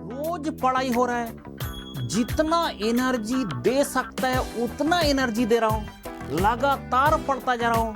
रोज पढ़ाई हो रहा है, जितना एनर्जी दे सकता है उतना एनर्जी दे रहा हूं, लगातार पढ़ता जा रहा हूं,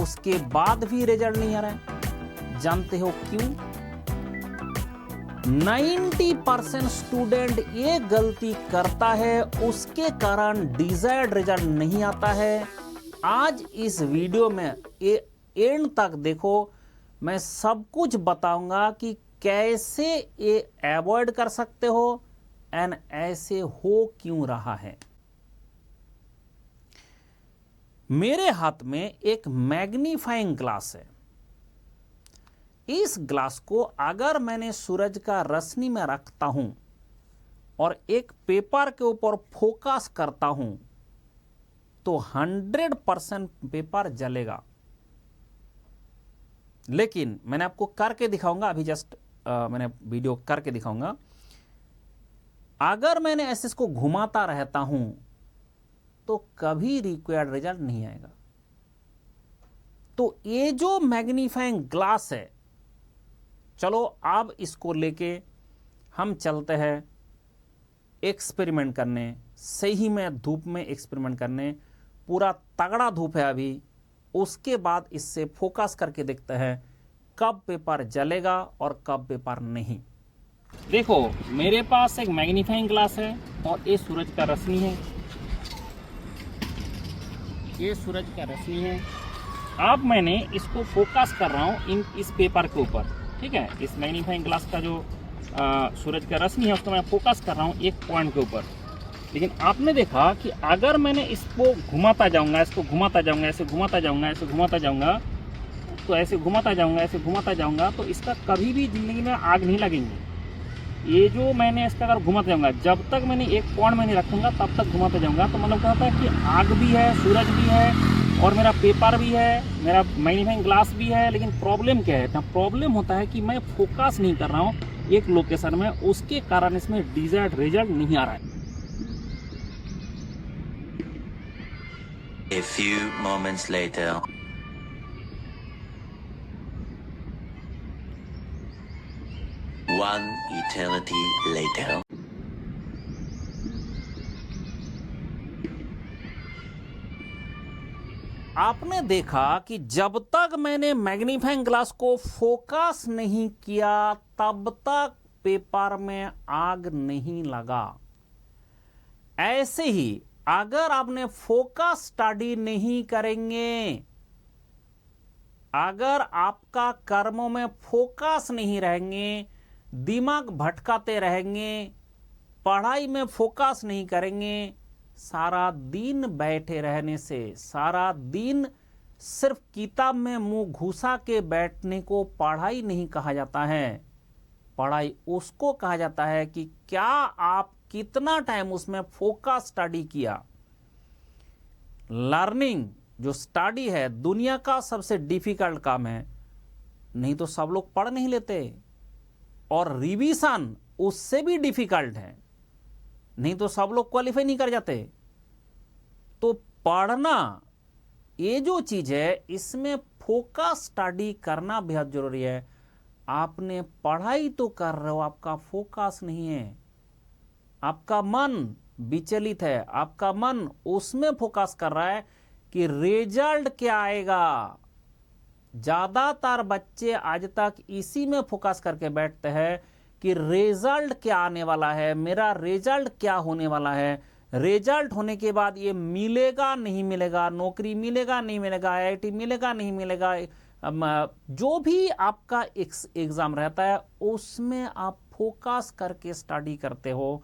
उसके बाद भी रिजल्ट नहीं आ रहा है। जानते हो क्यों? 90% स्टूडेंट ये गलती करता है, उसके कारण डिजायर्ड रिजल्ट नहीं आता है। आज इस वीडियो में एंड तक देखो, मैं सब कुछ बताऊंगा कि कैसे ये अवॉइड कर सकते हो एंड ऐसे हो क्यों रहा है। मेरे हाथ में एक मैग्नीफाइंग ग्लास है। इस ग्लास को अगर मैंने सूरज का रोशनी में रखता हूं और एक पेपर के ऊपर फोकस करता हूं तो 100% पेपर जलेगा। लेकिन मैंने आपको करके दिखाऊंगा, अभी जस्ट मैंने वीडियो करके दिखाऊंगा। अगर मैंने ऐसे इसको घुमाता रहता हूं तो कभी रिक्वायर्ड रिजल्ट नहीं आएगा। तो ये जो मैग्नीफाइंग ग्लास है, चलो अब इसको लेके हम चलते हैं एक्सपेरिमेंट करने, सही में धूप में एक्सपेरिमेंट करने। पूरा तगड़ा धूप है अभी, उसके बाद इससे फोकस करके देखते हैं कब पेपर जलेगा और कब पेपर नहीं। देखो, मेरे पास एक मैग्नीफाइंग ग्लास है और ये सूरज का रोशनी है, ये सूरज का रोशनी है। अब मैंने इसको फोकस कर रहा हूँ इस पेपर के ऊपर, ठीक है। इस मैग्नीफाइंग ग्लास का जो सूरज का रोशनी है उसको मैं फोकस कर रहा हूँ एक पॉइंट के ऊपर। लेकिन आपने देखा कि अगर मैंने इसको घुमाता जाऊंगा, इसको घुमाता जाऊंगा, ऐसे घुमाता जाऊंगा, ऐसे घुमाता जाऊंगा, तो ऐसे घुमाता जाऊंगा, ऐसे घुमाता जाऊंगा, तो इसका कभी भी जिंदगी में आग नहीं लगेंगे। ये जो मैंने इसका अगर घुमाता जाऊंगा, जब तक मैंने एक पॉइंट में नहीं रखूंगा तब तक घुमाता जाऊंगा, तो मतलब क्या होता है कि आग भी है, सूरज भी है और मेरा पेपर भी है, मेरा मैग्नीफाइंग ग्लास भी है। लेकिन प्रॉब्लम क्या है? प्रॉब्लम होता है कि मैं फोकस नहीं कर रहा हूँ एक लोकेशन में, उसके कारण इसमें डिजायर्ड रिजल्ट नहीं आ रहा है। A few moments later. One eternity later. आपने देखा कि जब तक मैंने मैग्नीफाइंग ग्लास को फोकस नहीं किया तब तक पेपर में आग नहीं लगा। ऐसे ही अगर आपने फोकस स्टडी नहीं करेंगे, अगर आपका कर्मों में फोकस नहीं रहेंगे, दिमाग भटकाते रहेंगे, पढ़ाई में फोकस नहीं करेंगे, सारा दिन बैठे रहने से, सारा दिन सिर्फ किताब में मुंह घुसा के बैठने को पढ़ाई नहीं कहा जाता है। पढ़ाई उसको कहा जाता है कि क्या आप कितना टाइम उसमें फोकस स्टडी किया। लर्निंग जो स्टडी है दुनिया का सबसे डिफिकल्ट काम है, नहीं तो सब लोग पढ़ नहीं लेते। और रिवीजन उससे भी डिफिकल्ट है, नहीं तो सब लोग क्वालिफाई नहीं कर जाते। तो पढ़ना ये जो चीज है, इसमें फोकस स्टडी करना बेहद जरूरी है। आपने पढ़ाई तो कर रहे हो, आपका फोकस नहीं है, आपका मन विचलित है, आपका मन उसमें फोकस कर रहा है कि रिजल्ट क्या आएगा। ज्यादातर बच्चे आज तक इसी में फोकस करके बैठते हैं कि रिजल्ट क्या आने वाला है, मेरा रिजल्ट क्या होने वाला है, रिजल्ट होने के बाद ये मिलेगा नहीं मिलेगा, नौकरी मिलेगा नहीं मिलेगा, आईआईटी मिलेगा नहीं मिलेगा। जो भी आपका एग्जाम रहता है उसमें आप फोकस करके स्टडी करते हो,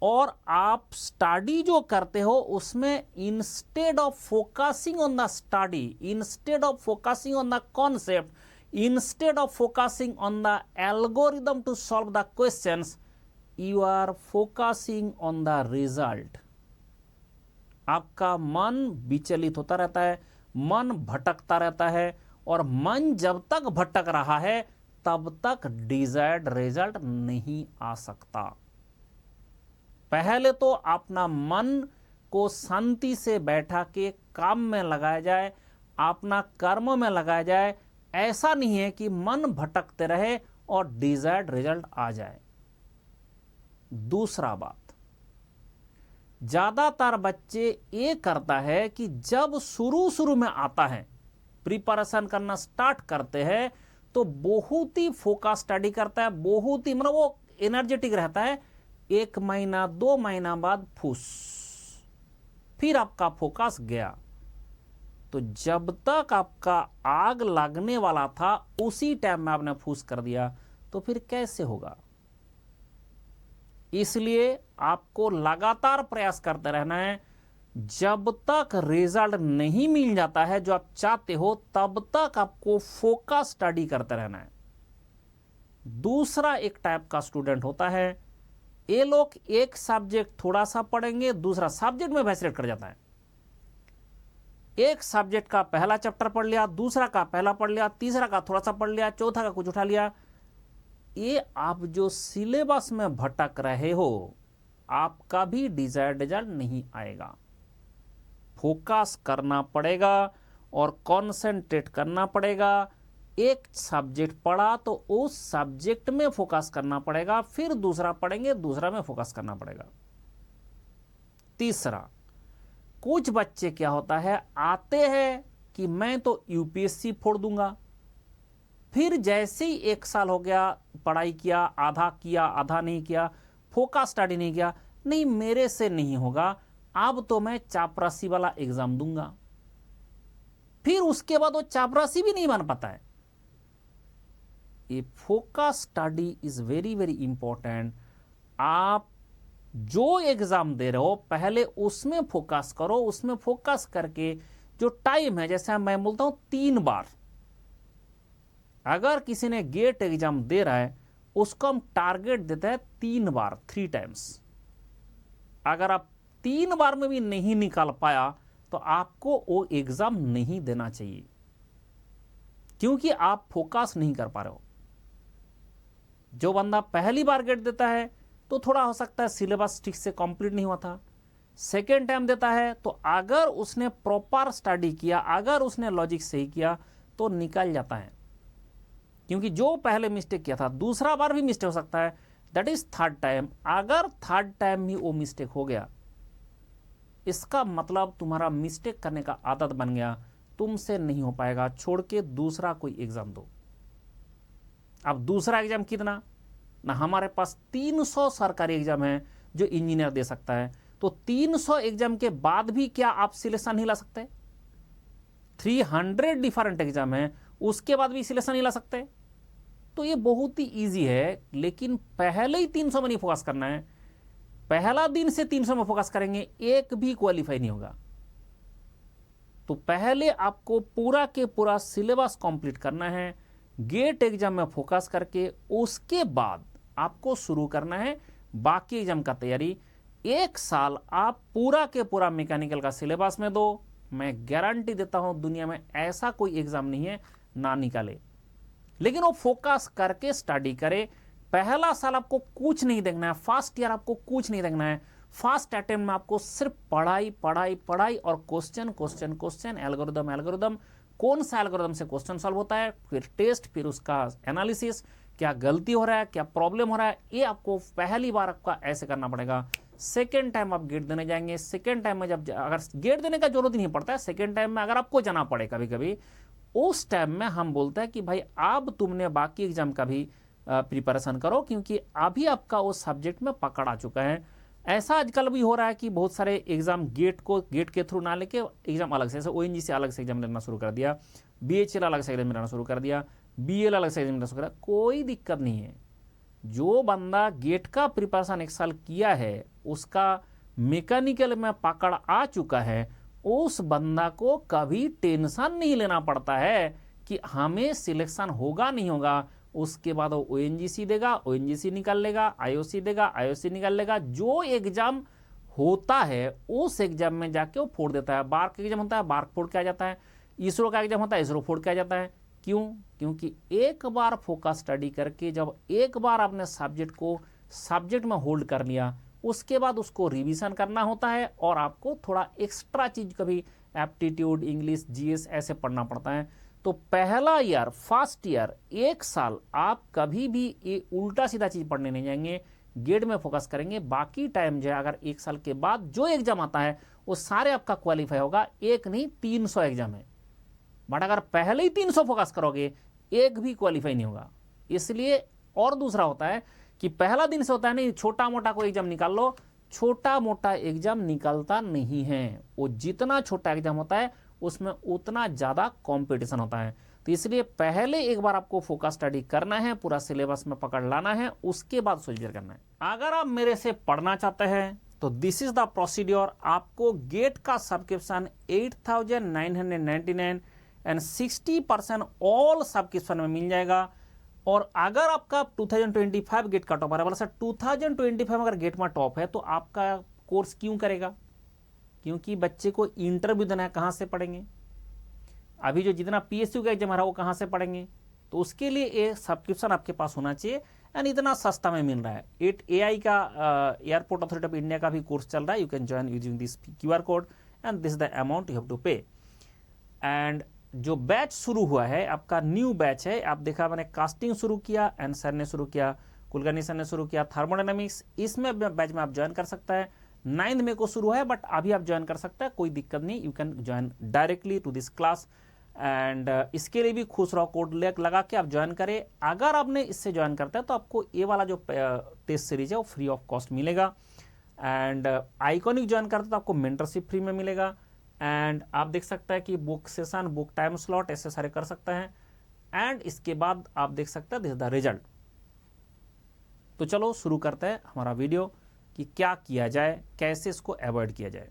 और आप स्टडी जो करते हो उसमें instead of focusing on the study, instead of focusing on the concept, instead of focusing on the algorithm to solve the questions, you are focusing on the result. आपका मन विचलित होता रहता है, मन भटकता रहता है, और मन जब तक भटक रहा है तब तक डिजायर्ड रिजल्ट नहीं आ सकता। पहले तो अपना मन को शांति से बैठा के काम में लगाया जाए, अपना कर्म में लगाया जाए। ऐसा नहीं है कि मन भटकते रहे और डिजायर्ड रिजल्ट आ जाए। दूसरा बात, ज्यादातर बच्चे ये करता है कि जब शुरू में आता है, प्रिपरेशन करना स्टार्ट करते हैं, तो बहुत ही फोकस स्टडी करता है, बहुत ही मतलब वो एनर्जेटिक रहता है। 1 महीना 2 महीना बाद फूस, फिर आपका फोकस गया। तो जब तक आपका आग लगने वाला था उसी टाइम में आपने फूस कर दिया, तो फिर कैसे होगा? इसलिए आपको लगातार प्रयास करते रहना है। जब तक रिजल्ट नहीं मिल जाता है जो आप चाहते हो, तब तक आपको फोकस स्टडी करते रहना है। दूसरा एक टाइप का स्टूडेंट होता है, ये लोग एक सब्जेक्ट थोड़ा सा पढ़ेंगे, दूसरा सब्जेक्ट में वैसिलेट कर जाता है। एक सब्जेक्ट का पहला चैप्टर पढ़ लिया, दूसरा का पहला पढ़ लिया, तीसरा का थोड़ा सा पढ़ लिया, चौथा का कुछ उठा लिया। ये आप जो सिलेबस में भटक रहे हो, आपका भी डिजायर्ड रिजल्ट नहीं आएगा। फोकस करना पड़ेगा और कंसंट्रेट करना पड़ेगा। एक सब्जेक्ट पढ़ा तो उस सब्जेक्ट में फोकस करना पड़ेगा, फिर दूसरा पढ़ेंगे, दूसरा में फोकस करना पड़ेगा। तीसरा, कुछ बच्चे क्या होता है, आते हैं कि मैं तो यूपीएससी फोड़ दूंगा, फिर जैसे ही 1 साल हो गया, पढ़ाई किया आधा नहीं किया, फोकस स्टडी नहीं किया, नहीं मेरे से नहीं होगा, अब तो मैं चापरासी वाला एग्जाम दूंगा। फिर उसके बाद वो चापरासी भी नहीं बन पाता है। ये focus study is very very important. आप जो एग्जाम दे रहे हो पहले उसमें फोकस करो। उसमें फोकस करके जो टाइम है, जैसे मैं बोलता हूं 3 बार, अगर किसी ने गेट एग्जाम दे रहा है उसको हम टारगेट देते हैं 3 बार, 3 टाइम्स। अगर आप 3 बार में भी नहीं निकाल पाया तो आपको वो एग्जाम नहीं देना चाहिए, क्योंकि आप फोकस नहीं कर पा रहे हो। जो बंदा पहली बार गेट देता है तो थोड़ा हो सकता है सिलेबस ठीक से कंप्लीट नहीं हुआ था। सेकेंड टाइम देता है तो अगर उसने प्रॉपर स्टडी किया, अगर उसने लॉजिक सही किया तो निकल जाता है। क्योंकि जो पहले मिस्टेक किया था दूसरा बार भी मिस्टेक हो सकता है, दैट इज थर्ड टाइम। अगर थर्ड टाइम भी वो मिस्टेक हो गया, इसका मतलब तुम्हारा मिस्टेक करने का आदत बन गया, तुमसे नहीं हो पाएगा, छोड़ के दूसरा कोई एग्जाम दो। अब दूसरा एग्जाम कितना ना, हमारे पास 300 सरकारी एग्जाम है जो इंजीनियर दे सकता है, तो 300 एग्जाम के बाद भी क्या आप सिलेक्शन नहीं ला सकते? 300 डिफरेंट एग्जाम है, उसके बाद भी सिलेक्शन नहीं ला सकते? तो ये बहुत ही इजी है, लेकिन पहले ही 300 में नहीं फोकस करना है। पहला दिन से 300 में फोकस करेंगे, एक भी क्वालिफाई नहीं होगा। तो पहले आपको पूरा के पूरा सिलेबस कंप्लीट करना है, गेट एग्जाम में फोकस करके उसके बाद आपको शुरू करना है बाकी एग्जाम का तैयारी। 1 साल आप पूरा के पूरा मैकेनिकल का सिलेबस में दो, मैं गारंटी देता हूं दुनिया में ऐसा कोई एग्जाम नहीं है ना निकाले। लेकिन वो फोकस करके स्टडी करे। पहला साल आपको कुछ नहीं देखना है, फर्स्ट ईयर आपको कुछ नहीं देखना है। फर्स्ट अटेम्प्ट में आपको सिर्फ पढ़ाई पढ़ाई पढ़ाई और question question question, algorithm algorithm, कौन सा एल्गोरिदम से क्वेश्चन सॉल्व होता है, फिर टेस्ट, फिर उसका एनालिसिस, क्या गलती हो रहा है, क्या प्रॉब्लम हो रहा है, ये आपको पहली बार आपका ऐसे करना पड़ेगा। सेकेंड टाइम आप गेट देने जाएंगे, सेकेंड टाइम में जब अगर गेट देने का जरूरत नहीं पड़ता है, सेकेंड टाइम में अगर आपको जाना पड़े कभी कभी, उस टाइम में हम बोलते हैं कि भाई अब तुमने बाकी एग्जाम का भी प्रिपरेशन करो, क्योंकि अभी आपका उस सब्जेक्ट में पकड़ आ चुका है। ऐसा आजकल भी हो रहा है कि बहुत सारे एग्जाम गेट के थ्रू ना लेके एग्जाम अलग से, जैसे ओएनजीसी अलग से एग्जाम लेना शुरू कर दिया, बीएचएल अलग से एग्जाम लेना शुरू कर दिया, बीएल अलग से एग्जाम लेना शुरू कर दिया। कोई दिक्कत नहीं है। जो बंदा गेट का प्रिपरेशन 1 साल किया है, उसका मैकेनिकल में पकड़ आ चुका है, उस बंदा को कभी टेंशन नहीं लेना पड़ता है कि हमें सिलेक्शन होगा नहीं होगा। उसके बाद वो ओएनजीसी देगा, ओएनजीसी निकाल लेगा, आईओसी देगा, आईओसी निकाल लेगा। जो एग्जाम होता है उस एग्जाम में जाके वो फोड़ देता है। बार का एग्जाम होता है, बार फोड़ के आ जाता है। इसरो का एग्जाम होता है, इसरो फोड़ के आ जाता है। क्यों? क्योंकि एक बार फोकस स्टडी करके जब एक बार आपने सब्जेक्ट को सब्जेक्ट में होल्ड कर लिया, उसके बाद उसको रिवीजन करना होता है और आपको थोड़ा एक्स्ट्रा चीज कभी एप्टीट्यूड, इंग्लिश, जीएस ऐसे पढ़ना पड़ता है। तो पहला ईयर, फर्स्ट ईयर, 1 साल आप कभी भी ये उल्टा सीधा चीज़ पढ़ने नहीं जाएंगे, गेट में फोकस करेंगे। बाकी टाइम जो है अगर 1 साल के बाद जो एग्जाम आता है वो सारे आपका क्वालिफाई होगा। एक नहीं 300 एग्जाम है, बट अगर पहले ही 300 फोकस करोगे एक भी क्वालिफाई नहीं होगा। इसलिए और दूसरा होता है कि पहला दिन से होता है नहीं, छोटा मोटा कोई एग्जाम निकाल लो, छोटा मोटा एग्जाम निकलता नहीं है। वो जितना छोटा एग्जाम होता है उसमें उतना ज़्यादा कंपटीशन होता है। तो इसलिए पहले एक बार आपको फोकस स्टडी करना है, पूरा सिलेबस में पकड़ लाना है, उसके बाद सोल्जर करना है। अगर आप मेरे से पढ़ना चाहते हैं तो दिस इज द प्रोसीड्योर। आपको गेट का सब्सक्रिप्शन 8,999 एंड 60% ऑल सब्सक्रिप्शन में मिल जाएगा। और अगर आपका 2025 गेट का टॉपर है, बोला सर 2025 अगर गेट में टॉप है तो आपका कोर्स क्यों करेगा? क्योंकि बच्चे को इंटरव्यू देना है, कहाँ से पढ़ेंगे? अभी जो जितना पीएसयू का एग्जाम है वो कहाँ से पढ़ेंगे? तो उसके लिए ये सब्सक्रिप्शन आपके पास होना चाहिए एंड इतना सस्ता में मिल रहा है। AI का एयरपोर्ट अथॉरिटी ऑफ इंडिया का भी कोर्स चल रहा है। You can join using this QR code and this the amount you have to pay. And जो बैच शुरू हुआ है आपका न्यू बैच है, आप देखा मैंने कास्टिंग शुरू किया एंड सर ने शुरू किया, कुलकर्णी सर ने शुरू किया थर्मोडायनामिक्स। इसमें बैच में आप ज्वाइन कर सकता है। 9 मई को शुरू है बट अभी आप ज्वाइन कर सकते हैं, कोई दिक्कत नहीं। You can join directly to this class and इसके लिए भी खुश रहो कोड लगा के आप ज्वाइन करें। अगर आपने इससे ज्वाइन करता है तो आपको ये वाला जो टेस्ट सीरीज है वो फ्री ऑफ कॉस्ट मिलेगा। एंड आइकॉनिक ज्वाइन करते तो आपको मेंटरशिप फ्री में मिलेगा। एंड आप देख सकते हैं कि book session, book time slot ऐसे सारे कर सकते हैं। एंड इसके बाद आप देख सकते हैं दिस इज द रिजल्ट। तो चलो शुरू करते हैं हमारा वीडियो कि क्या किया जाए, कैसे इसको अवॉइड किया जाए।